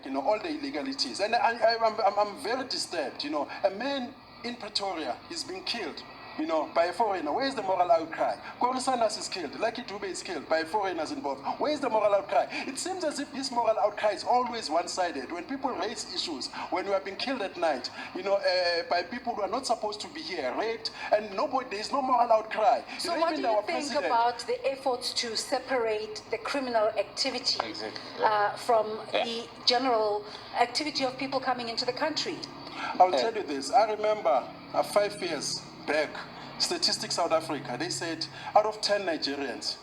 Like, all the illegalities. And I'm very disturbed, A man in Pretoria is being killed, by a foreigner. Where is the moral outcry? Corey Sanders is killed. Lucky Dube is killed by foreigners involved. Where is the moral outcry? It seems as if this moral outcry is always one-sided. When people raise issues, when we are being killed at night, by people who are not supposed to be here, raped, and there is no moral outcry. So what do you think about the efforts to separate the criminal activity from the general activity of people coming into the country? I'll tell you this. I remember 5 years back, Statistics South Africa, they said out of 10 Nigerians,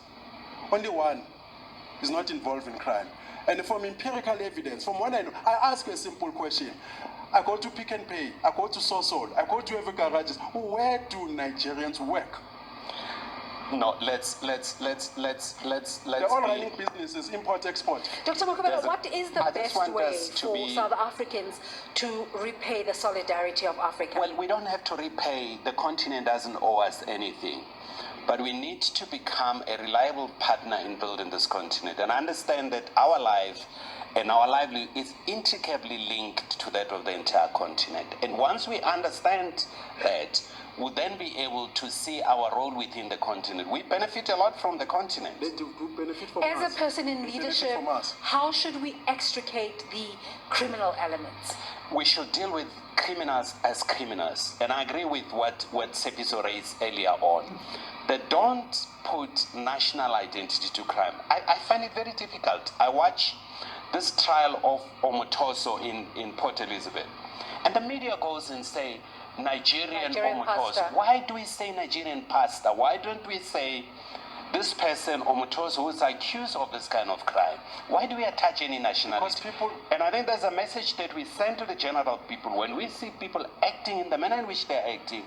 only one is not involved in crime. And from empirical evidence, from what I know, I ask you a simple question. I go to Pick and Pay, I go to Sosol, I go to every garages. Where do Nigerians work? No, let's. They're all running businesses, import, export. Dr. Mokobela, what is the best way for South Africans to repay the solidarity of Africa? Well, we don't have to repay. The continent doesn't owe us anything. But we need to become a reliable partner in building this continent and understand that our life and our livelihood is intricately linked to that of the entire continent. And once we understand that, we'll then be able to see our role within the continent. We benefit a lot from the continent. They do benefit from us. As a person in leadership, how should we extricate the criminal elements? We should deal with criminals as criminals. And I agree with what Sepiso raised earlier on. That don't put national identity to crime. I find it very difficult. I watch this trial of Omotoso in Port Elizabeth. And the media goes and say, Nigerian Omotoso. Why do we say Nigerian pastor? Why don't we say this person, Omotoso, who is accused of this kind of crime? Why do we attach any nationality? And I think there's a message that we send to the general people. When we see people acting in the manner in which they're acting,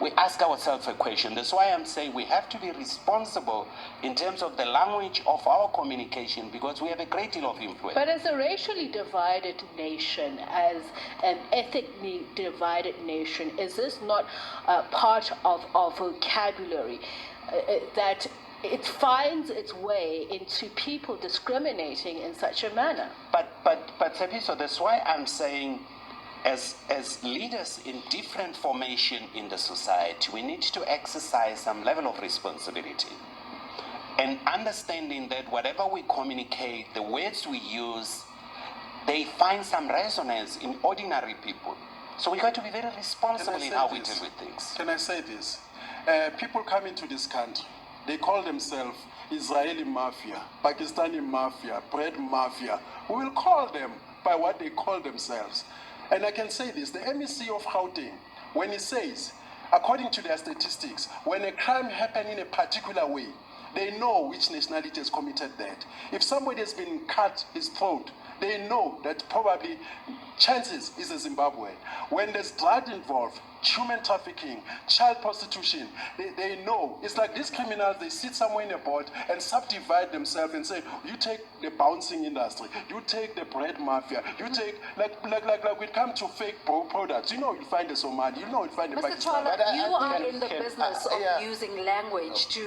we ask ourselves a question. That's why I'm saying we have to be responsible in terms of the language of our communication, because we have a great deal of influence. But as a racially divided nation, as an ethnically divided nation, is this not part of our vocabulary that it finds its way into people discriminating in such a manner? But Sepiso, that's why I'm saying, as leaders in different formation in the society, we need to exercise some level of responsibility. And understanding that whatever we communicate, the words we use, they find some resonance in ordinary people. So we got to be very responsible in how we deal with things. Can I say this? People come into this country, they call themselves Israeli mafia, Pakistani mafia, bread mafia. We will call them by what they call themselves. And I can say this, the MEC of Gauteng, when he says, according to their statistics, when a crime happens in a particular way, they know which nationality has committed that. If somebody has been cut his throat, they know that probably chances is a Zimbabwean. When there's drugs involved, human trafficking, child prostitution, they know. It's like these criminals, they sit somewhere in a board and subdivide themselves and say, you take the bouncing industry, you take the bread mafia, you take, like we come to fake products. You find the Somali, you find the Pakistani. Mr. Chwala, you are in the business of using language to